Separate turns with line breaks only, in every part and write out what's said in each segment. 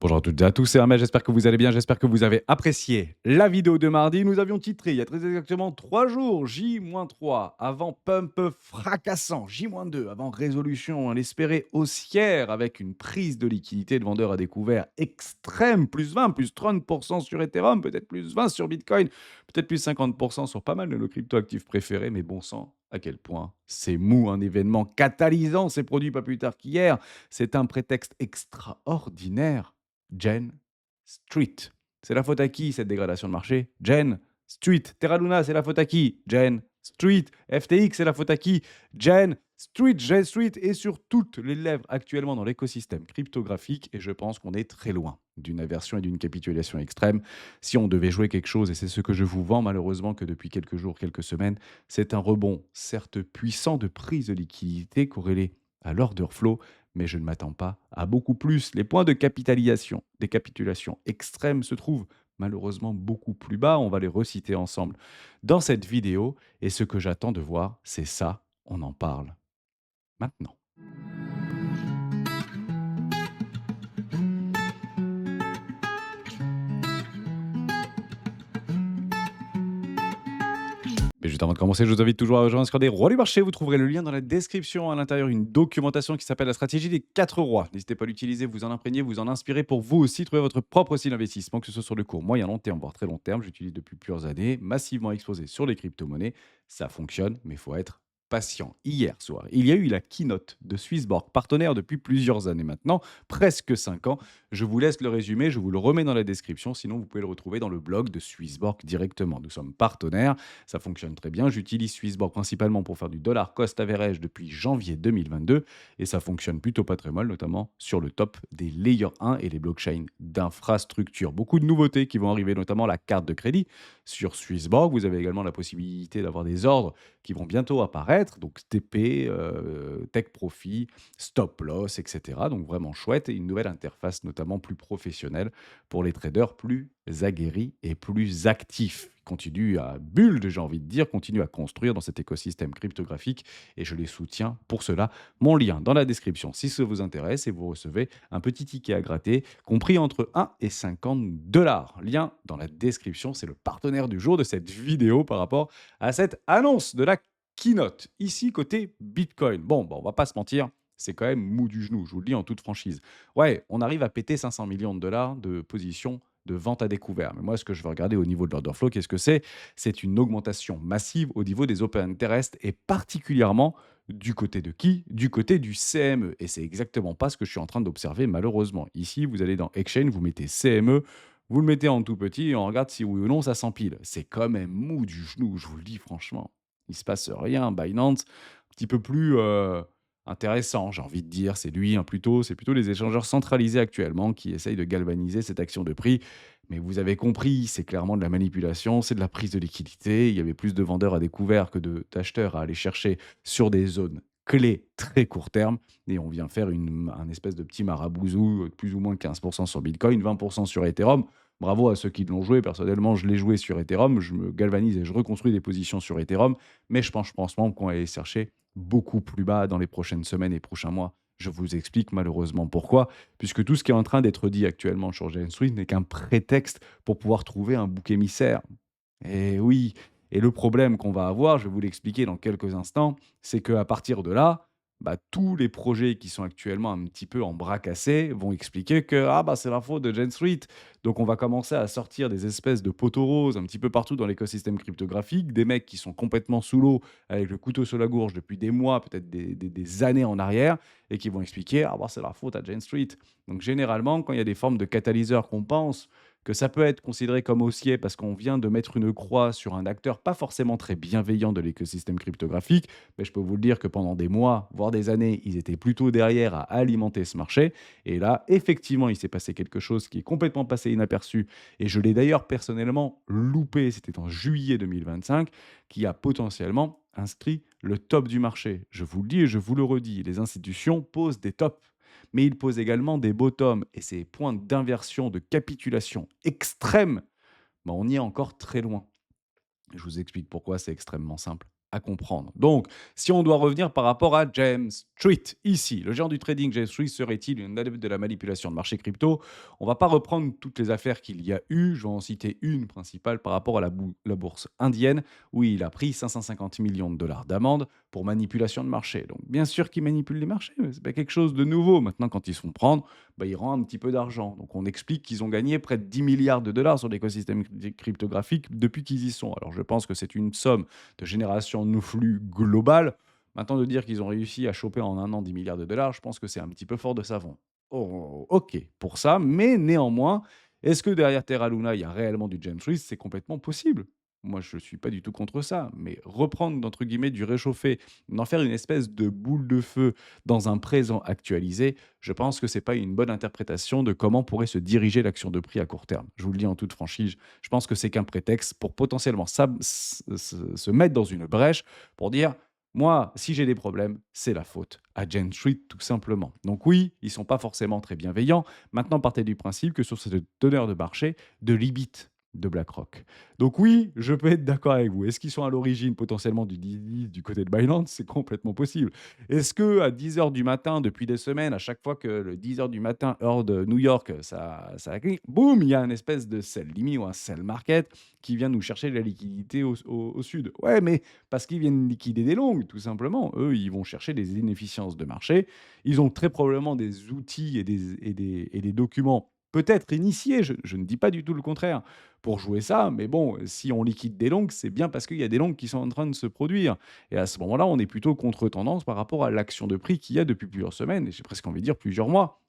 Bonjour à toutes et à tous, c'est Hermès, j'espère que vous allez bien, j'espère que vous avez apprécié la vidéo de mardi. Nous avions titré il y a très exactement 3 jours, J-3, avant pump fracassant, J-2, avant résolution inespérée haussière avec une prise de liquidité de vendeurs à découvert extrême, plus 20, plus 30% sur Ethereum, peut-être plus 20 sur Bitcoin, peut-être plus 50% sur pas mal de nos cryptoactifs préférés, mais bon sang, à quel point c'est mou, un événement catalysant ces produits pas plus tard qu'hier. C'est un prétexte extraordinaire. Jen Street. C'est la faute à qui cette dégradation de marché? Jen Street. Terra Luna, c'est la faute à qui? Jen Street. FTX, c'est la faute à qui? Jen Street. Jen Street est sur toutes les lèvres actuellement dans l'écosystème cryptographique et je pense qu'on est très loin d'une aversion et d'une capitulation extrême. Si on devait jouer quelque chose, et c'est ce que je vous vends malheureusement que depuis quelques jours, quelques semaines, c'est un rebond certes puissant de prise de liquidité corrélé à l'order flow, mais je ne m'attends pas à beaucoup plus. Les points de capitalisation, des capitulations extrêmes se trouvent malheureusement beaucoup plus bas. On va les reciter ensemble dans cette vidéo. Et ce que j'attends de voir, c'est ça. On en parle maintenant. Mais juste avant de commencer, je vous invite toujours à rejoindre Discord des rois du marché. Vous trouverez le lien dans la description. À l'intérieur, une documentation qui s'appelle la stratégie des 4 rois. N'hésitez pas à l'utiliser, vous en imprégner, vous en inspirer pour vous aussi trouver votre propre style d'investissement, que ce soit sur le court, moyen, long terme, voire très long terme. J'utilise depuis plusieurs années, massivement exposé sur les crypto-monnaies. Ça fonctionne, mais il faut être patient. Hier soir, il y a eu la keynote de Swissborg, partenaire depuis plusieurs années maintenant, presque 5 ans. Je vous laisse le résumé, je vous le remets dans la description. Sinon, vous pouvez le retrouver dans le blog de Swissborg directement. Nous sommes partenaires. Ça fonctionne très bien. J'utilise Swissborg principalement pour faire du dollar cost average depuis janvier 2022 et ça fonctionne plutôt pas très mal, notamment sur le top des Layer 1 et les blockchains d'infrastructure. Beaucoup de nouveautés qui vont arriver, notamment la carte de crédit sur Swissborg. Vous avez également la possibilité d'avoir des ordres qui vont bientôt apparaître, donc TP, Tech Profit, Stop Loss, etc. Donc vraiment chouette et une nouvelle interface notamment plus professionnelle pour les traders plus aguerris et plus actifs. Ils continuent à build, j'ai envie de dire, continuent à construire dans cet écosystème cryptographique et je les soutiens pour cela. Mon lien dans la description si ça vous intéresse et vous recevez un petit ticket à gratter compris entre 1 et 50 dollars. Lien dans la description, c'est le partenaire du jour de cette vidéo par rapport à cette annonce de la keynote. Ici, côté Bitcoin. Bon, on va pas se mentir, c'est quand même mou du genou, je vous le dis en toute franchise. Ouais, on arrive à péter 500 millions de dollars de position de vente à découvert. Mais moi, ce que je veux regarder au niveau de l'order flow, qu'est-ce que c'est? C'est une augmentation massive au niveau des open interest et particulièrement du côté de qui? Du côté du CME. Et c'est exactement pas ce que je suis en train d'observer malheureusement. Ici, vous allez dans Exchange, vous mettez CME, vous le mettez en tout petit et on regarde si oui ou non ça s'empile. C'est quand même mou du genou, je vous le dis franchement. Il se passe rien. Binance, un petit peu plus intéressant, j'ai envie de dire. C'est plutôt les échangeurs centralisés actuellement qui essayent de galvaniser cette action de prix. Mais vous avez compris, c'est clairement de la manipulation, c'est de la prise de liquidité. Il y avait plus de vendeurs à découvert que d'acheteurs à aller chercher sur des zones clés très court terme. Et on vient faire un espèce de petit marabouzou, de plus ou moins 15% sur Bitcoin, 20% sur Ethereum. Bravo à ceux qui l'ont joué. Personnellement, je l'ai joué sur Ethereum. Je me galvanise et je reconstruis des positions sur Ethereum. Mais je pense franchement qu'on va aller chercher beaucoup plus bas dans les prochaines semaines et prochains mois. Je vous explique malheureusement pourquoi, puisque tout ce qui est en train d'être dit actuellement sur Jane Street n'est qu'un prétexte pour pouvoir trouver un bouc émissaire. Et oui, et le problème qu'on va avoir, je vais vous l'expliquer dans quelques instants, c'est qu'à partir de là, tous les projets qui sont actuellement un petit peu en bras cassés vont expliquer que c'est la faute de Jane Street. Donc on va commencer à sortir des espèces de poteaux roses un petit peu partout dans l'écosystème cryptographique, des mecs qui sont complètement sous l'eau avec le couteau sur la gorge depuis des mois, peut-être des années en arrière, et qui vont expliquer c'est la faute à Jane Street. Donc généralement, quand il y a des formes de catalyseurs qu'on pense que ça peut être considéré comme haussier parce qu'on vient de mettre une croix sur un acteur pas forcément très bienveillant de l'écosystème cryptographique, mais je peux vous le dire que pendant des mois, voire des années, ils étaient plutôt derrière à alimenter ce marché. Et là, effectivement, il s'est passé quelque chose qui est complètement passé inaperçu. Et je l'ai d'ailleurs personnellement loupé, c'était en juillet 2025, qui a potentiellement inscrit le top du marché. Je vous le dis et je vous le redis, les institutions posent des tops, mais ils posent également des bottoms et ces points d'inversion, de capitulation extrême, on y est encore très loin. Je vous explique pourquoi c'est extrêmement simple. à comprendre. Donc, si on doit revenir par rapport à James Street, ici, le géant du trading James Street serait-il une adepte de la manipulation de marché crypto? On va pas reprendre toutes les affaires qu'il y a eu, je vais en citer une principale par rapport à la bourse indienne, où il a pris 550 millions de dollars d'amende pour manipulation de marché. Donc, bien sûr qu'il manipule les marchés, mais c'est pas quelque chose de nouveau. Maintenant, quand ils se font prendre, bah, il rend un petit peu d'argent. Donc, on explique qu'ils ont gagné près de 10 milliards de dollars sur l'écosystème cryptographique depuis qu'ils y sont. Alors, je pense que c'est une somme de génération de flux global. Maintenant, de dire qu'ils ont réussi à choper en un an 10 milliards de dollars, je pense que c'est un petit peu fort de savon. Oh, ok pour ça, mais néanmoins, est-ce que derrière Terra Luna, il y a réellement du James Reese? C'est complètement possible. Moi, je ne suis pas du tout contre ça, mais reprendre, entre guillemets, du réchauffé, d'en faire une espèce de boule de feu dans un présent actualisé, je pense que c'est pas une bonne interprétation de comment pourrait se diriger l'action de prix à court terme. Je vous le dis en toute franchise, je pense que c'est qu'un prétexte pour potentiellement se mettre dans une brèche pour dire moi, si j'ai des problèmes, c'est la faute à Jane Street, tout simplement. Donc oui, ils sont pas forcément très bienveillants. Maintenant, partez du principe que sur cette teneur de marché, de l'IBIT de BlackRock. Donc oui, je peux être d'accord avec vous. Est-ce qu'ils sont à l'origine potentiellement du Didi du côté de Binance? C'est complètement possible. Est-ce que à 10 heures du matin, depuis des semaines, à chaque fois que le 10 heures du matin, heure de New York, ça clique, boum, il y a une espèce de sell limit ou un sell market qui vient nous chercher de la liquidité au sud? Ouais, mais parce qu'ils viennent liquider des longues, tout simplement. Eux, ils vont chercher des inefficiences de marché. Ils ont très probablement des outils et des documents peut-être initiés, je ne dis pas du tout le contraire, pour jouer ça. Mais bon, si on liquide des longues, c'est bien parce qu'il y a des longues qui sont en train de se produire. Et à ce moment-là, on est plutôt contre-tendance par rapport à l'action de prix qu'il y a depuis plusieurs semaines, et j'ai presque envie de dire plusieurs mois,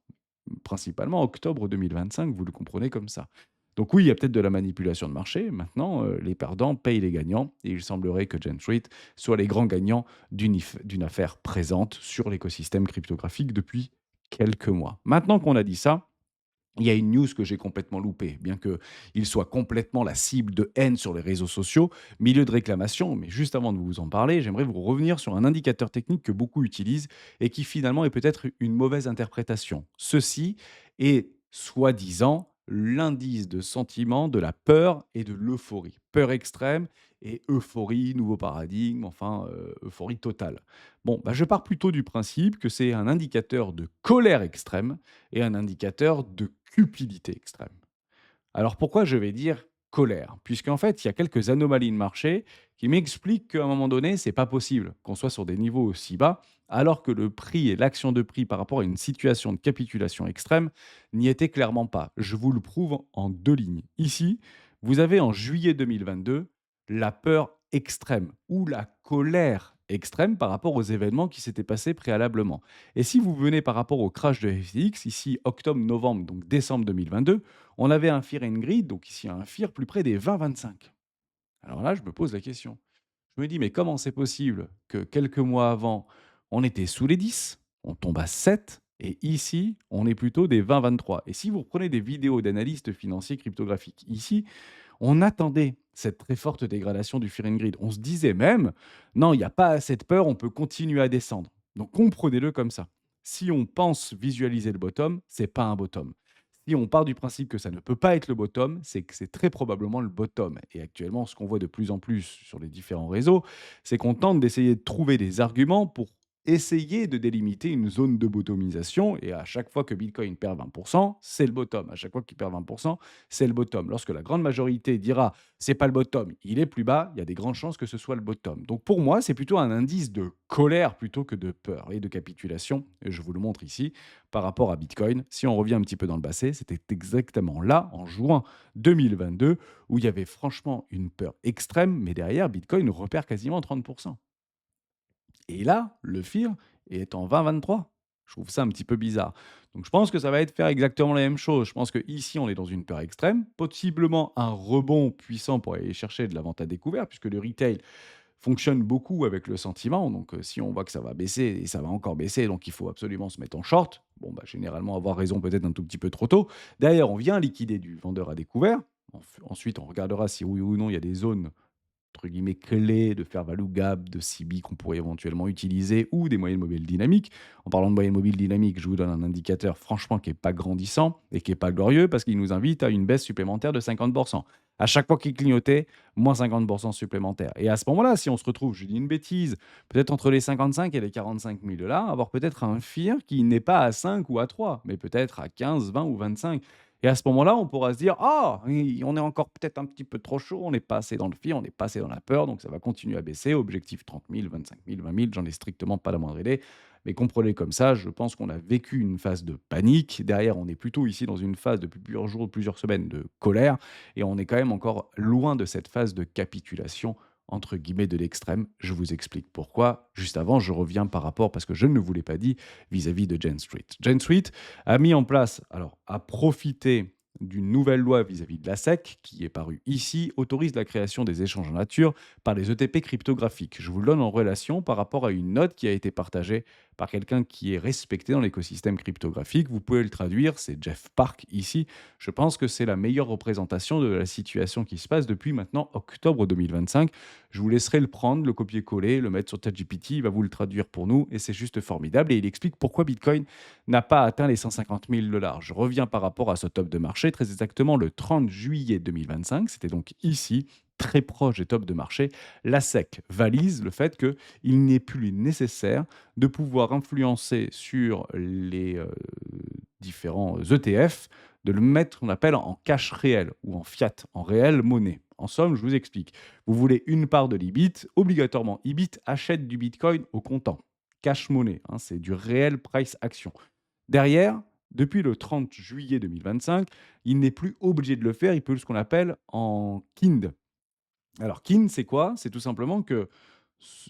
principalement octobre 2025, vous le comprenez comme ça. Donc oui, il y a peut-être de la manipulation de marché. Maintenant, les perdants payent les gagnants, et il semblerait que Jane Street soit les grands gagnants d'une affaire présente sur l'écosystème cryptographique depuis quelques mois. Maintenant qu'on a dit ça, il y a une news que j'ai complètement loupée, bien qu'il soit complètement la cible de haine sur les réseaux sociaux, milieu de réclamation, mais juste avant de vous en parler, j'aimerais vous revenir sur un indicateur technique que beaucoup utilisent et qui finalement est peut-être une mauvaise interprétation. Ceci est, soi-disant, l'indice de sentiment de la peur et de l'euphorie. Peur extrême et euphorie, nouveau paradigme, enfin, euphorie totale. Bon, bah, je pars plutôt du principe que c'est un indicateur de colère extrême et un indicateur de cupidité extrême. Alors pourquoi je vais dire colère? Puisqu'en fait, il y a quelques anomalies de marché qui m'expliquent qu'à un moment donné, c'est pas possible qu'on soit sur des niveaux aussi bas, alors que le prix et l'action de prix par rapport à une situation de capitulation extrême n'y étaient clairement pas. Je vous le prouve en deux lignes. Ici, vous avez en juillet 2022 la peur extrême ou la colère extrême par rapport aux événements qui s'étaient passés préalablement. Et si vous venez par rapport au crash de FTX, ici octobre-novembre, donc décembre 2022, on avait un Fear and Greed, donc ici un Fear plus près des 20-25. Alors là, je me pose la question. Je me dis, mais comment c'est possible que quelques mois avant, on était sous les 10, on tombe à 7, et ici, on est plutôt des 20-23. Et si vous reprenez des vidéos d'analystes financiers cryptographiques, ici, on attendait cette très forte dégradation du Fear and Greed. On se disait même, non, il n'y a pas assez de peur, on peut continuer à descendre. Donc comprenez-le comme ça. Si on pense visualiser le bottom, c'est pas un bottom. Si on part du principe que ça ne peut pas être le bottom, c'est que c'est très probablement le bottom. Et actuellement, ce qu'on voit de plus en plus sur les différents réseaux, c'est qu'on tente d'essayer de trouver des arguments pour essayer de délimiter une zone de bottomisation. Et à chaque fois que Bitcoin perd 20%, c'est le bottom. À chaque fois qu'il perd 20%, c'est le bottom. Lorsque la grande majorité dira c'est pas le bottom, il est plus bas, il y a des grandes chances que ce soit le bottom. Donc pour moi, c'est plutôt un indice de colère plutôt que de peur et de capitulation. Et je vous le montre ici par rapport à Bitcoin. Si on revient un petit peu dans le passé, c'était exactement là, en juin 2022, où il y avait franchement une peur extrême, mais derrière, Bitcoin repère quasiment 30%. Et là, le FIR est en 2023. Je trouve ça un petit peu bizarre. Donc je pense que ça va être faire exactement la même chose. Je pense qu'ici, on est dans une peur extrême, possiblement un rebond puissant pour aller chercher de la vente à découvert, puisque le retail fonctionne beaucoup avec le sentiment. Donc, si on voit que ça va baisser et ça va encore baisser, donc il faut absolument se mettre en short. Bon, bah, généralement, avoir raison peut-être un tout petit peu trop tôt. Derrière, on vient liquider du vendeur à découvert. Ensuite, on regardera si oui ou non il y a des zones entre guillemets clés de fair value gap, de CB qu'on pourrait éventuellement utiliser ou des moyennes mobiles dynamiques. En parlant de moyennes mobiles dynamiques, je vous donne un indicateur franchement qui n'est pas grandissant et qui n'est pas glorieux parce qu'il nous invite à une baisse supplémentaire de 50%. À chaque fois qu'il clignotait, moins 50 supplémentaires. Et à ce moment-là, si on se retrouve, je dis une bêtise, peut-être entre les 55 et les 45 000 avoir peut-être un FIR qui n'est pas à 5 ou à 3, mais peut-être à 15, 20 ou 25. Et à ce moment-là, on pourra se dire: «Ah, on est encore peut-être un petit peu trop chaud, on est pas assez dans le FIR, on est pas assez dans la peur, donc ça va continuer à baisser. Objectif 30 000, 25 000, 20 000, j'en ai strictement pas la moindre idée». Mais comprenez comme ça, je pense qu'on a vécu une phase de panique. Derrière, on est plutôt ici dans une phase depuis plusieurs jours, plusieurs semaines de colère, et on est quand même encore loin de cette phase de capitulation entre guillemets de l'extrême. Je vous explique pourquoi. Juste avant, je reviens par rapport, parce que je ne vous l'ai pas dit, vis-à-vis de Jane Street. Jane Street a mis en place, alors a profité d'une nouvelle loi vis-à-vis de la SEC, qui est parue ici, autorise la création des échanges en nature par les ETP cryptographiques. Je vous le donne en relation par rapport à une note qui a été partagée par quelqu'un qui est respecté dans l'écosystème cryptographique. Vous pouvez le traduire, c'est Jeff Park ici. Je pense que c'est la meilleure représentation de la situation qui se passe depuis maintenant octobre 2025. Je vous laisserai le prendre, le copier-coller, le mettre sur ChatGPT, il va vous le traduire pour nous et c'est juste formidable. Et il explique pourquoi Bitcoin n'a pas atteint les 150 000 dollars. Je reviens par rapport à ce top de marché, très exactement le 30 juillet 2025, c'était donc ici, très proche des tops de marché. La SEC valise le fait qu'il n'est plus nécessaire de pouvoir influencer sur les différents ETF, de le mettre, on appelle en cash réel ou en fiat, en réelle monnaie. En somme, je vous explique. Vous voulez une part de l'IBIT, obligatoirement, IBIT achète du Bitcoin au comptant. Cash monnaie, hein, c'est du réel price action. Derrière, depuis le 30 juillet 2025, il n'est plus obligé de le faire, il peut ce qu'on appelle en kind. Alors kin, c'est quoi? C'est tout simplement que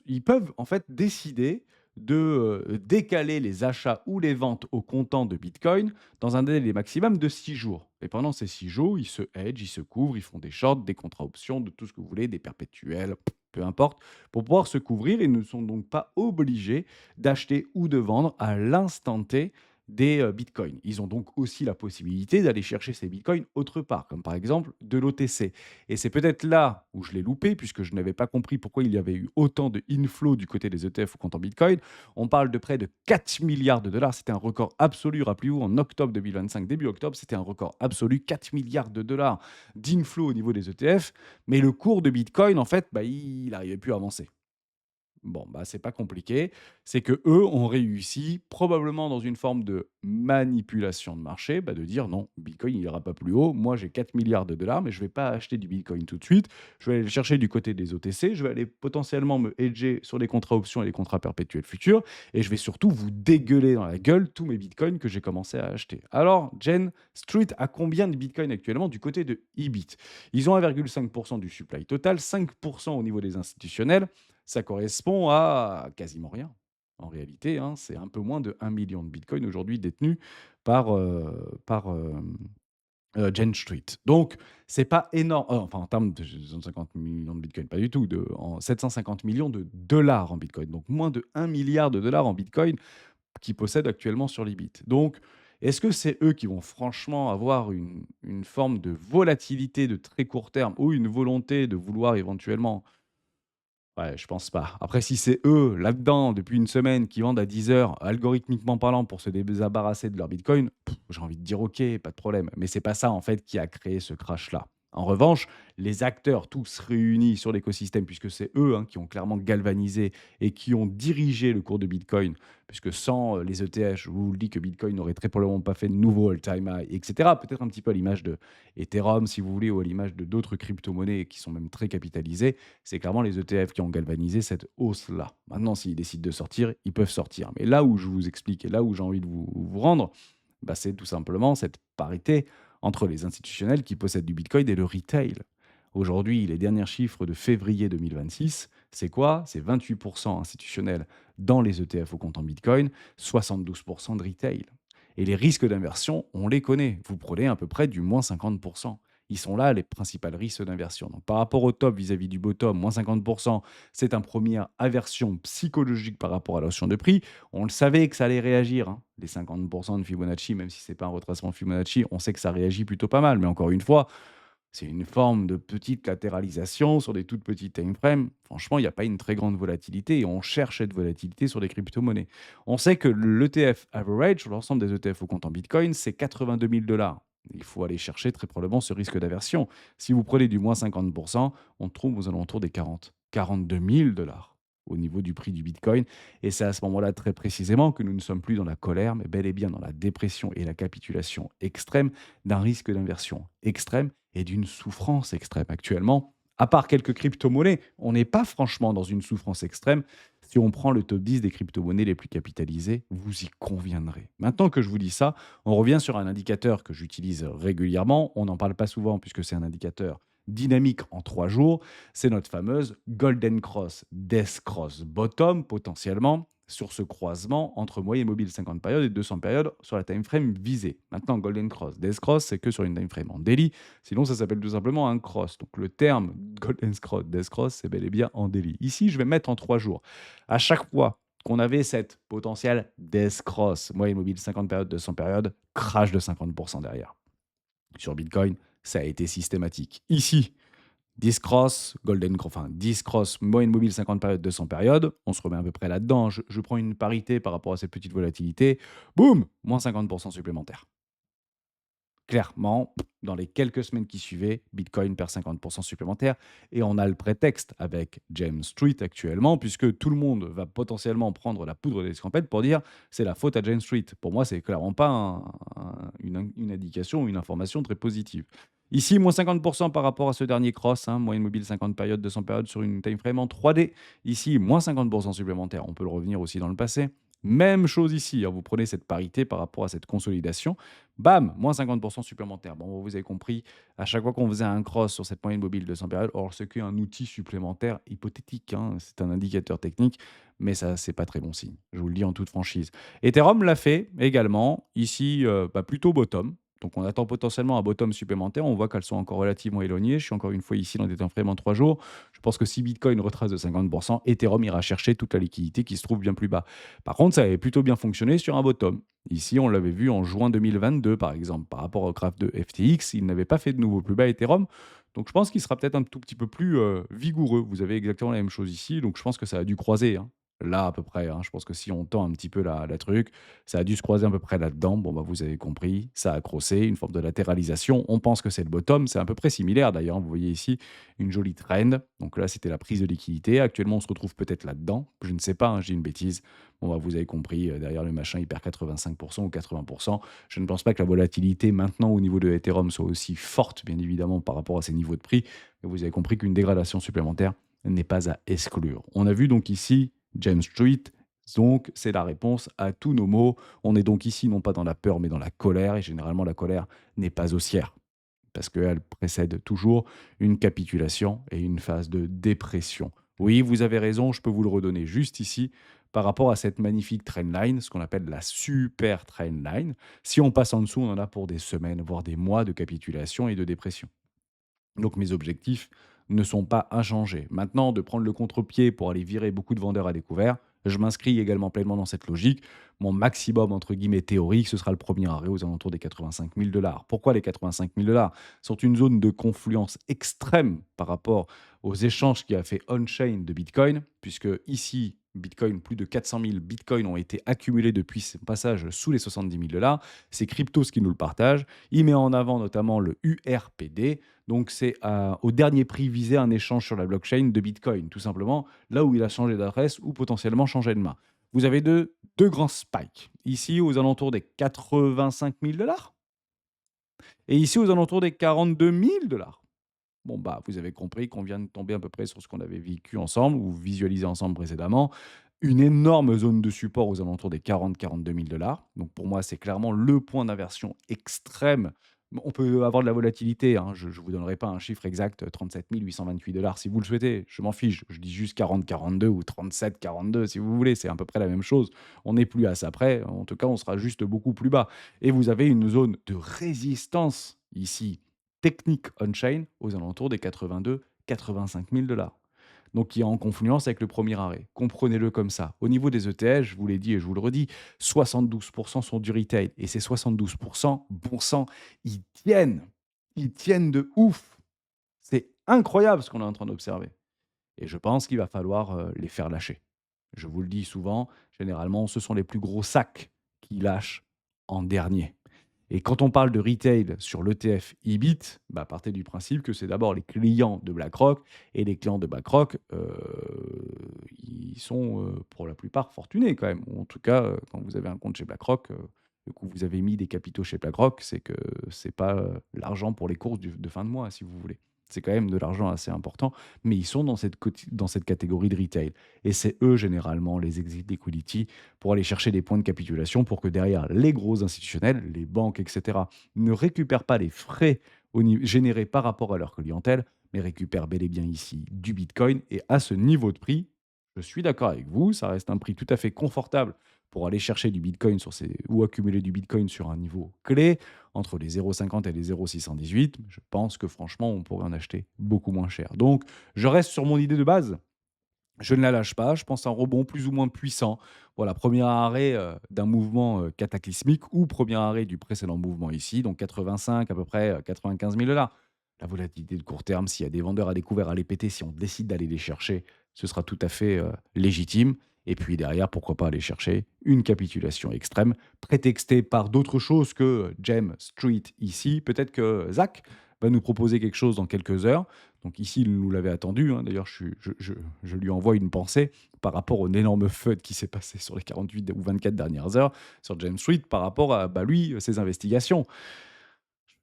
ils peuvent en fait décider de, décaler les achats ou les ventes au comptant de bitcoin dans un délai maximum de 6 jours. Et pendant ces 6 jours, ils se hedgent, ils se couvrent, ils font des shorts, des contrats options, de tout ce que vous voulez, des perpétuels, peu importe, pour pouvoir se couvrir. Ils ne sont donc pas obligés d'acheter ou de vendre à l'instant T des, bitcoins. Ils ont donc aussi la possibilité d'aller chercher ces bitcoins autre part, comme par exemple de l'OTC. Et c'est peut-être là où je l'ai loupé, puisque je n'avais pas compris pourquoi il y avait eu autant de inflow du côté des ETF au compte en Bitcoin. On parle de près de 4 milliards de dollars. C'était un record absolu. Rappelez-vous, en octobre 2025, début octobre, c'était un record absolu. 4 milliards de dollars d'inflow au niveau des ETF. Mais le cours de Bitcoin, en fait, bah, il n'arrivait plus à avancer. Bon, bah, c'est pas compliqué. C'est que eux ont réussi, probablement dans une forme de manipulation de marché, bah, de dire non, Bitcoin il ira pas plus haut. Moi, j'ai 4 milliards de dollars, mais je vais pas acheter du Bitcoin tout de suite. Je vais aller le chercher du côté des OTC. Je vais aller potentiellement me hedger sur les contrats options et les contrats perpétuels futurs. Et je vais surtout vous dégueuler dans la gueule tous mes Bitcoins que j'ai commencé à acheter. Alors, Jen Street a combien de Bitcoin actuellement du côté de Ibit? Ils ont 1,5% du supply total, 5% au niveau des institutionnels. Ça correspond à quasiment rien. En réalité, hein, c'est un peu moins de 1 million de bitcoins aujourd'hui détenus par Jane Street. Donc c'est pas énorme, enfin en termes de 250 millions de bitcoins, pas du tout, en 750 millions de dollars en bitcoin, donc moins de 1 milliard de dollars en bitcoin qu'ils possèdent actuellement sur l'Ibit. Donc est-ce que c'est eux qui vont franchement avoir une forme de volatilité de très court terme ou une volonté de vouloir éventuellement. Ouais, je pense pas. Après, si c'est eux, là-dedans, depuis une semaine, qui vendent à 10 heures, algorithmiquement parlant, pour se débarrasser de leur bitcoin, j'ai envie de dire OK, pas de problème. Mais c'est pas ça, en fait, qui a créé ce crash-là. En revanche, les acteurs tous réunis sur l'écosystème, puisque c'est eux, hein, qui ont clairement galvanisé et qui ont dirigé le cours de Bitcoin, puisque sans les ETF, je vous le dis que Bitcoin n'aurait très probablement pas fait de nouveau all-time high, etc. Peut-être un petit peu à l'image de Ethereum, si vous voulez, ou à l'image de d'autres crypto-monnaies qui sont même très capitalisées. C'est clairement les ETF qui ont galvanisé cette hausse-là. Maintenant, s'ils décident de sortir, ils peuvent sortir. Mais là où je vous explique et là où j'ai envie de vous rendre, bah, c'est tout simplement cette parité entre les institutionnels qui possèdent du Bitcoin et le retail. Aujourd'hui, les derniers chiffres de février 2026, c'est quoi? C'est 28% institutionnels dans les ETF au compte en Bitcoin, 72% de retail. Et les risques d'inversion, on les connaît. Vous prenez à peu près du moins 50%. Ils sont là, les principales risques d'inversion. Donc, par rapport au top vis-à-vis du bottom, moins 50%, c'est une première aversion psychologique par rapport à la notion de prix. On le savait que ça allait réagir, hein. Les 50% de Fibonacci, même si ce n'est pas un retracement de Fibonacci, on sait que ça réagit plutôt pas mal. Mais encore une fois, c'est une forme de petite latéralisation sur des toutes petites time frames. Franchement, il n'y a pas une très grande volatilité et on cherche cette volatilité sur les crypto-monnaies. On sait que l'ETF average sur l'ensemble des ETF au compte en Bitcoin, c'est 82 000 dollars. Il faut aller chercher très probablement ce risque d'aversion. Si vous prenez du moins 50%, on trouve aux alentours des 42 000 $ au niveau du prix du Bitcoin. Et c'est à ce moment-là très précisément que nous ne sommes plus dans la colère, mais bel et bien dans la dépression et la capitulation extrême d'un risque d'inversion extrême et d'une souffrance extrême. Actuellement, à part quelques crypto-monnaies, on n'est pas franchement dans une souffrance extrême. Si on prend le top 10 des crypto-monnaies les plus capitalisées, vous y conviendrez. Maintenant que je vous dis ça, on revient sur un indicateur que j'utilise régulièrement. On n'en parle pas souvent puisque c'est un indicateur dynamique en 3 jours. C'est notre fameuse Golden Cross, Death Cross Bottom potentiellement sur ce croisement entre moyenne mobile 50 périodes et 200 périodes sur la time frame visée. Maintenant, Golden Cross, Death Cross, c'est que sur une time frame en daily. Sinon, ça s'appelle tout simplement un cross. Donc, le terme Golden Cross, Death Cross, c'est bel et bien en daily. Ici, je vais mettre en 3 jours. À chaque fois qu'on avait cette potentielle Death Cross, moyenne mobile 50 périodes, 200 périodes, crash de 50% derrière. Sur Bitcoin, ça a été systématique. Ici, 10 cross, Golden Cross, enfin 10 cross, moyenne mobile 50 périodes, 200 périodes, on se remet à peu près là-dedans. Je prends une parité par rapport à cette petite volatilité, boum, moins 50% supplémentaire. Clairement, dans les quelques semaines qui suivaient, Bitcoin perd 50% supplémentaire. Et on a le prétexte avec James Street actuellement, puisque tout le monde va potentiellement prendre la poudre d'escampette pour dire c'est la faute à James Street. Pour moi, c'est clairement pas une indication ou une information très positive. Ici, moins 50% par rapport à ce dernier cross, hein, moyenne mobile 50 périodes, 200 périodes sur une time frame en 3D. Ici, moins 50% supplémentaire. On peut le revenir aussi dans le passé. Même chose ici, hein, vous prenez cette parité par rapport à cette consolidation. Bam, moins 50% supplémentaire. Bon, vous avez compris, à chaque fois qu'on faisait un cross sur cette moyenne mobile de 100 périodes, or c'est qu'un outil supplémentaire hypothétique, hein, c'est un indicateur technique, mais ça, c'est pas très bon signe. Je vous le dis en toute franchise. Ethereum l'a fait également, ici, plutôt bottom. Donc on attend potentiellement un bottom supplémentaire. On voit qu'elles sont encore relativement éloignées. Je suis encore une fois ici dans des temps frame en 3 jours. Je pense que si Bitcoin retrace de 50%, Ethereum ira chercher toute la liquidité qui se trouve bien plus bas. Par contre, ça avait plutôt bien fonctionné sur un bottom. Ici, on l'avait vu en juin 2022, par exemple, par rapport au graphe de FTX, il n'avait pas fait de nouveau plus bas Ethereum. Donc, je pense qu'il sera peut-être un tout petit peu plus vigoureux. Vous avez exactement la même chose ici. Donc, je pense que ça a dû croiser, hein. Là, à peu près, hein. Je pense que si on tend un petit peu la truc, ça a dû se croiser à peu près là-dedans. Bon, bah, vous avez compris, ça a crossé, une forme de latéralisation. On pense que c'est le bottom. C'est à peu près similaire d'ailleurs. Vous voyez ici une jolie trend. Donc là, c'était la prise de liquidité. Actuellement, on se retrouve peut-être là-dedans. Je ne sais pas, hein, j'ai une bêtise. Bon, bah, vous avez compris, derrière le machin, il perd 85% ou 80%. Je ne pense pas que la volatilité maintenant au niveau de Ethereum soit aussi forte, bien évidemment, par rapport à ces niveaux de prix. Mais vous avez compris qu'une dégradation supplémentaire n'est pas à exclure. On a vu donc ici James Street. Donc, c'est la réponse à tous nos maux. On est donc ici non pas dans la peur, mais dans la colère. Et généralement, la colère n'est pas haussière parce qu'elle précède toujours une capitulation et une phase de dépression. Oui, vous avez raison, je peux vous le redonner juste ici par rapport à cette magnifique trendline, ce qu'on appelle la super trendline. Si on passe en dessous, on en a pour des semaines, voire des mois de capitulation et de dépression. Donc mes objectifs ne sont pas inchangés. Maintenant, de prendre le contre-pied pour aller virer beaucoup de vendeurs à découvert, je m'inscris également pleinement dans cette logique. Mon maximum, entre guillemets, théorique, ce sera le premier arrêt aux alentours des 85 000 $. Pourquoi les 85 000 $ sont une zone de confluence extrême par rapport aux échanges qui a fait on-chain de Bitcoin, puisque ici, Bitcoin, plus de 400 000 Bitcoins ont été accumulés depuis ce passage sous les 70 000 $. C'est Cryptos qui nous le partage. Il met en avant notamment le URPD, donc, c'est au dernier prix visé un échange sur la blockchain de Bitcoin, tout simplement, là où il a changé d'adresse ou potentiellement changé de main. Vous avez deux grands spikes. Ici, aux alentours des 85 000 $ et ici, aux alentours des 42 000 $. Bon, bah, vous avez compris qu'on vient de tomber à peu près sur ce qu'on avait vécu ensemble ou visualisé ensemble précédemment. Une énorme zone de support aux alentours des 40 000 $ 42 000 $. Donc, pour moi, c'est clairement le point d'inversion extrême. Bon, on peut avoir de la volatilité, hein. Je ne vous donnerai pas un chiffre exact, 37 828 $ si vous le souhaitez. Je m'en fiche. Je dis juste 40-42 ou 37-42 si vous voulez. C'est à peu près la même chose. On n'est plus à ça près. En tout cas, on sera juste beaucoup plus bas. Et vous avez une zone de résistance ici technique on-chain aux alentours des 82-85 000 $. Donc, qui est en confluence avec le premier arrêt. Comprenez-le comme ça. Au niveau des ETF, je vous l'ai dit et je vous le redis, 72% sont du retail. Et ces 72%, bon sang, ils tiennent. Ils tiennent de ouf. C'est incroyable ce qu'on est en train d'observer. Et je pense qu'il va falloir les faire lâcher. Je vous le dis souvent, généralement, ce sont les plus gros sacs qui lâchent en dernier. Et quand on parle de retail sur l'ETF IBIT, bah, partez du principe que c'est d'abord les clients de BlackRock et les clients de BlackRock, ils sont, pour la plupart fortunés quand même. Ou en tout cas, quand vous avez un compte chez BlackRock, du coup vous avez mis des capitaux chez BlackRock, c'est que c'est pas, l'argent pour les courses de fin de mois si vous voulez. C'est quand même de l'argent assez important, mais ils sont dans cette catégorie de retail et c'est eux généralement les exit liquidity pour aller chercher des points de capitulation pour que derrière les gros institutionnels, les banques, etc., ne récupèrent pas les frais générés par rapport à leur clientèle, mais récupèrent bel et bien ici du Bitcoin. Et à ce niveau de prix, je suis d'accord avec vous, ça reste un prix tout à fait confortable pour aller chercher du Bitcoin ou accumuler du Bitcoin sur un niveau clé entre les 0,50 et les 0,618. Je pense que franchement, on pourrait en acheter beaucoup moins cher. Donc, je reste sur mon idée de base. Je ne la lâche pas, je pense à un rebond plus ou moins puissant. Voilà, premier arrêt, d'un mouvement, cataclysmique ou premier arrêt du précédent mouvement ici, donc 85 à peu près, 95 000 $. La volatilité de court terme, s'il y a des vendeurs à découvert à les péter, si on décide d'aller les chercher, ce sera tout à fait, légitime et puis derrière, pourquoi pas aller chercher une capitulation extrême, prétextée par d'autres choses que Gem Street ici. Peut-être que Zach va nous proposer quelque chose dans quelques heures. Donc ici, il nous l'avait attendu, hein. D'ailleurs, je lui envoie une pensée par rapport au énorme FUD qui s'est passé sur les 48 ou 24 dernières heures sur James Street par rapport à, bah, lui, ses investigations.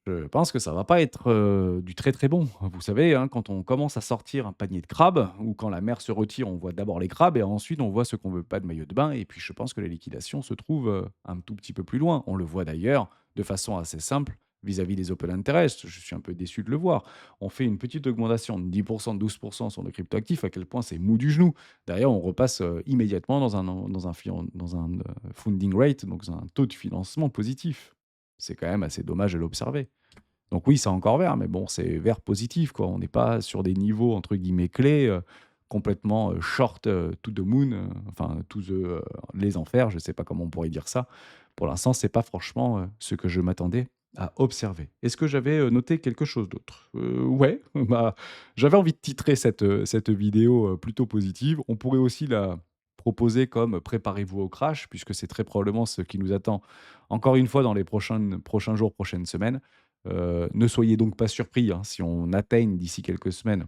Je pense que ça va pas être, du très, très bon. Vous savez, hein, quand on commence à sortir un panier de crabes ou quand la mer se retire, on voit d'abord les crabes et ensuite on voit ceux qu'on veut pas de maillot de bain et puis je pense que la liquidation se trouve, un tout petit peu plus loin. On le voit d'ailleurs de façon assez simple vis-à-vis des open interest. Je suis un peu déçu de le voir. On fait une petite augmentation de 10 de 12 sur nos cryptoactifs, à quel point c'est mou du genou. Derrière, on repasse, immédiatement dans un, funding rate, donc un taux de financement positif. C'est quand même assez dommage de l'observer. Donc oui, c'est encore vert, mais bon, c'est vert positif, quoi. On n'est pas sur des niveaux entre guillemets «clés», complètement, short, to the moon, enfin to the, les enfers, je ne sais pas comment on pourrait dire ça. Pour l'instant, c'est pas franchement, ce que je m'attendais à observer. Est-ce que j'avais, noté quelque chose d'autre? Ouais, bah, j'avais envie de titrer cette vidéo, plutôt positive. On pourrait aussi la proposer comme «Préparez-vous au crash» puisque c'est très probablement ce qui nous attend, encore une fois, dans les prochains jours, prochaines semaines. Ne soyez donc pas surpris, hein, si on atteigne d'ici quelques semaines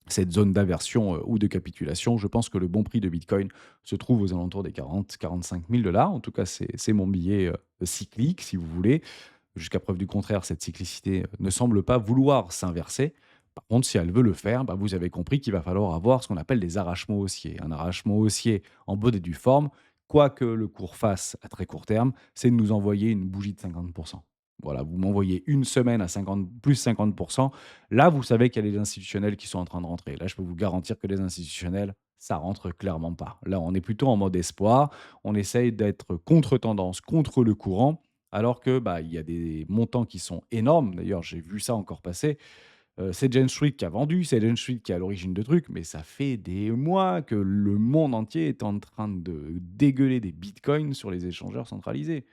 cette zone d'aversion, ou de capitulation. Je pense que le bon prix de Bitcoin se trouve aux alentours des 40-45 000 $. En tout cas, c'est mon billet, cyclique, si vous voulez. Jusqu'à preuve du contraire, cette cyclicité, ne semble pas vouloir s'inverser. Par contre, si elle veut le faire, bah, vous avez compris qu'il va falloir avoir ce qu'on appelle des arrachements haussiers. Un arrachement haussier en bonne et due forme, quoi que le cours fasse à très court terme, c'est de nous envoyer une bougie de 50. Voilà, vous m'envoyez une semaine à 50 plus 50. Là, vous savez qu'il y a les institutionnels qui sont en train de rentrer. Là, je peux vous garantir que les institutionnels, ça rentre clairement pas. Là, on est plutôt en mode espoir. On essaye d'être contre-tendance, contre le courant, alors que, bah, il y a des montants qui sont énormes. D'ailleurs, j'ai vu ça encore passer. C'est Jane Street qui a vendu, c'est Jane Street qui est à l'origine de trucs, mais ça fait des mois que le monde entier est en train de dégueuler des bitcoins sur les échangeurs centralisés.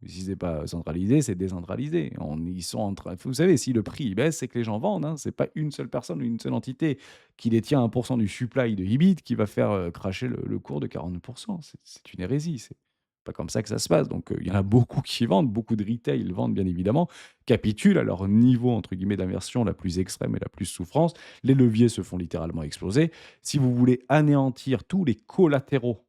Si c'est pas centralisé, c'est décentralisé. Ils sont en train, vous savez, si le prix il baisse, c'est que les gens vendent, hein. C'est pas une seule personne ou une seule entité qui détient 1 du supply de Ibit qui va faire, crasher le cours de 40. C'est une hérésie, c'est pas comme ça que ça se passe. Donc, il y en a beaucoup qui vendent, beaucoup de retail vendent bien évidemment, capitulent à leur niveau entre guillemets «d'inversion» la plus extrême et la plus souffrance. Les leviers se font littéralement exploser. Si vous voulez anéantir tous les collatéraux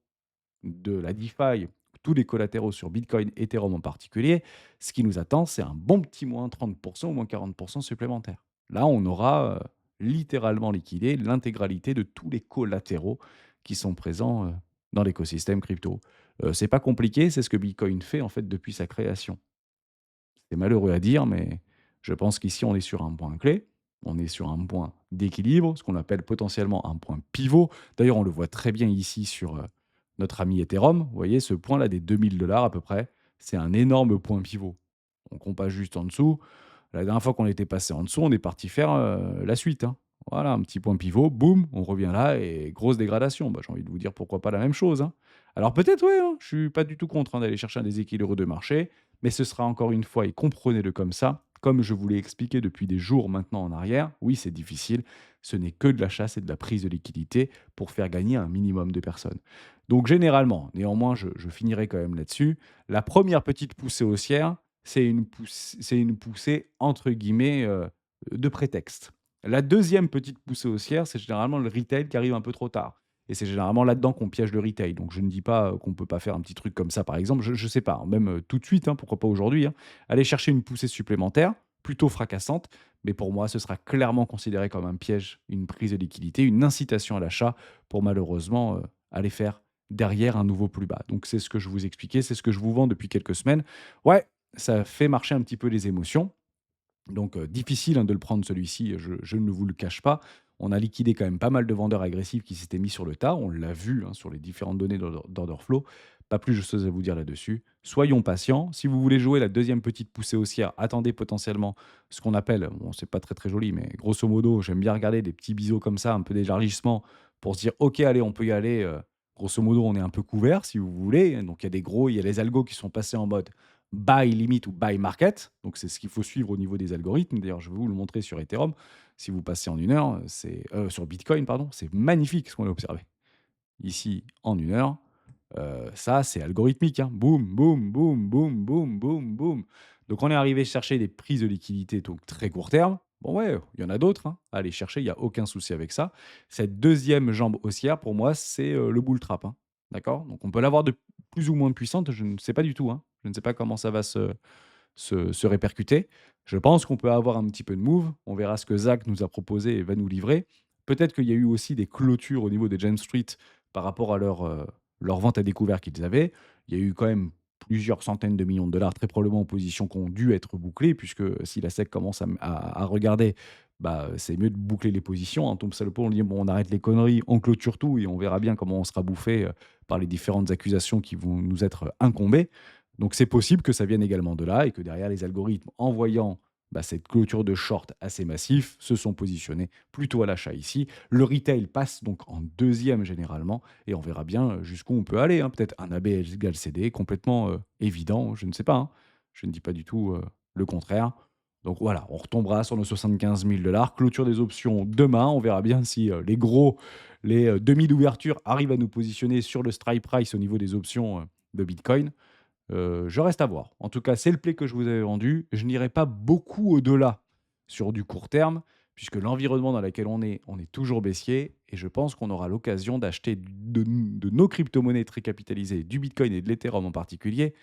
de la DeFi, tous les collatéraux sur Bitcoin, Ethereum en particulier, ce qui nous attend, c'est un bon petit moins 30 ou moins 40 supplémentaires. Là, on aura, littéralement liquidé l'intégralité de tous les collatéraux qui sont présents, dans l'écosystème crypto. C'est pas compliqué, c'est ce que Bitcoin fait, en fait, depuis sa création. C'est malheureux à dire, mais je pense qu'ici, on est sur un point clé. On est sur un point d'équilibre, ce qu'on appelle potentiellement un point pivot. D'ailleurs, on le voit très bien ici sur notre ami Ethereum. Vous voyez, ce point-là des 2 000 $ à peu près, c'est un énorme point pivot. On compte pas juste en dessous. La dernière fois qu'on était passé en dessous, on est parti faire la suite, hein. Voilà, un petit point pivot, boum, on revient là et grosse dégradation. Bah, j'ai envie de vous dire pourquoi pas la même chose, hein. Alors peut-être, ouais, hein, je suis pas du tout contre, hein, d'aller chercher un déséquilibre de marché, mais ce sera encore une fois, et comprenez-le comme ça, comme je vous l'ai expliqué depuis des jours maintenant en arrière, oui, c'est difficile, ce n'est que de la chasse et de la prise de liquidité pour faire gagner un minimum de personnes. Donc généralement, néanmoins, je finirai quand même là-dessus. La première petite poussée haussière, c'est une poussée entre guillemets, de prétexte. La deuxième petite poussée haussière, c'est généralement le retail qui arrive un peu trop tard et c'est généralement là-dedans qu'on piège le retail. Donc je ne dis pas, qu'on ne peut pas faire un petit truc comme ça, par exemple. Je sais pas, hein, même, tout de suite, hein, pourquoi pas aujourd'hui, hein. Aller chercher une poussée supplémentaire, plutôt fracassante, mais pour moi, ce sera clairement considéré comme un piège, une prise de liquidité, une incitation à l'achat pour malheureusement, aller faire derrière un nouveau plus bas. Donc c'est ce que je vous expliquais, c'est ce que je vous vends depuis quelques semaines. Ouais, ça fait marcher un petit peu les émotions. Donc, difficile, hein, de le prendre celui-ci, je ne vous le cache pas. On a liquidé quand même pas mal de vendeurs agressifs qui s'étaient mis sur le tas. On l'a vu, hein, sur les différentes données d'order flow. Pas plus de choses à vous dire là-dessus. Soyons patients. Si vous voulez jouer la deuxième petite poussée haussière, attendez potentiellement ce qu'on appelle, bon, c'est pas très, très joli, mais grosso modo, j'aime bien regarder des petits biseaux comme ça, un peu d'élargissement pour se dire: «OK, allez, on peut y aller», grosso modo, on est un peu couvert si vous voulez. Donc il y a des gros, il y a les algos qui sont passés en mode buy limit ou buy market. Donc, c'est ce qu'il faut suivre au niveau des algorithmes. D'ailleurs, je vais vous le montrer sur Ethereum. Si vous passez en une heure, c'est sur Bitcoin, pardon, c'est magnifique ce qu'on a observé. Ici, en une heure, ça, c'est algorithmique, hein. Boum, boum, boum, boum, boum, boum, boum. Donc, on est arrivé chercher des prises de liquidité donc très court terme. Bon, ouais, il y en a d'autres, hein, à aller chercher, il n'y a aucun souci avec ça. Cette deuxième jambe haussière, pour moi, c'est le bull trap, hein. D'accord. Donc, on peut l'avoir de plus ou moins puissante, je ne sais pas du tout, hein. Je ne sais pas comment ça va se répercuter. Je pense qu'on peut avoir un petit peu de move. On verra ce que Zach nous a proposé et va nous livrer. Peut-être qu'il y a eu aussi des clôtures au niveau des Jane Street par rapport à leur vente à découvert qu'ils avaient. Il y a eu quand même plusieurs centaines de millions de dollars, très probablement en position, qui ont dû être bouclées, puisque si la SEC commence à regarder, bah, c'est mieux de boucler les positions. En tombe salopo, on dit bon, on arrête les conneries, on clôture tout et on verra bien comment on sera bouffé par les différentes accusations qui vont nous être incombées. Donc c'est possible que ça vienne également de là et que derrière les algorithmes, en voyant bah, cette clôture de short assez massif, se sont positionnés plutôt à l'achat ici. Le retail passe donc en deuxième généralement et on verra bien jusqu'où on peut aller, hein. Peut-être un AB égale CD complètement évident, je ne sais pas, hein. Je ne dis pas du tout le contraire. Donc voilà, on retombera sur nos 75 000 dollars. Clôture des options demain. On verra bien si les gros, les demi d'ouverture arrivent à nous positionner sur le strike price au niveau des options de Bitcoin. Je reste à voir. En tout cas, c'est le play que je vous avais vendu. Je n'irai pas beaucoup au-delà sur du court terme, puisque l'environnement dans lequel on est toujours baissier et je pense qu'on aura l'occasion d'acheter de nos crypto-monnaies très capitalisées, du Bitcoin et de l'Ethereum en particulier,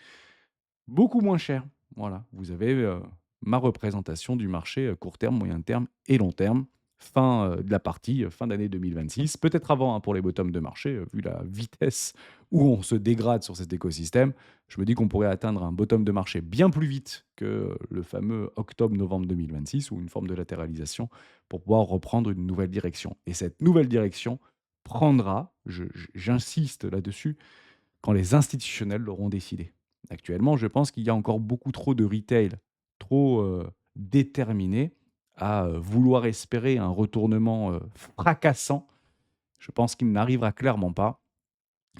beaucoup moins cher. Voilà, vous avez, ma représentation du marché, court terme, moyen terme et long terme. Fin, de la partie, fin d'année 2026. Peut-être avant, hein, pour les bottoms de marché, vu la vitesse où on se dégrade sur cet écosystème. Je me dis qu'on pourrait atteindre un bottom de marché bien plus vite que le fameux octobre-novembre 2026 ou une forme de latéralisation pour pouvoir reprendre une nouvelle direction et cette nouvelle direction prendra, j'insiste là-dessus, quand les institutionnels l'auront décidé. Actuellement, je pense qu'il y a encore beaucoup trop de retail, trop déterminé à vouloir espérer un retournement fracassant. Je pense qu'il n'arrivera clairement pas.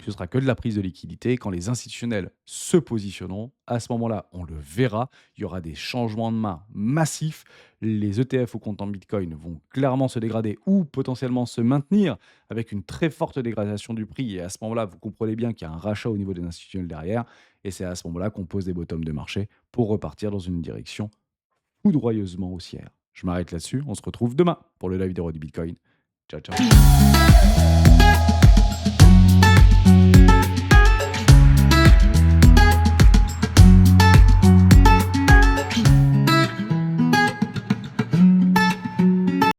Ce sera que de la prise de liquidité. Quand les institutionnels se positionneront, à ce moment-là, on le verra. Il y aura des changements de main massifs. Les ETF au compte en Bitcoin vont clairement se dégrader ou potentiellement se maintenir avec une très forte dégradation du prix. Et à ce moment-là, vous comprenez bien qu'il y a un rachat au niveau des institutionnels derrière. Et c'est à ce moment-là qu'on pose des bottoms de marché pour repartir dans une direction foudroyeusement haussière. Je m'arrête là-dessus. On se retrouve demain pour le live des rois du Bitcoin. Ciao, ciao.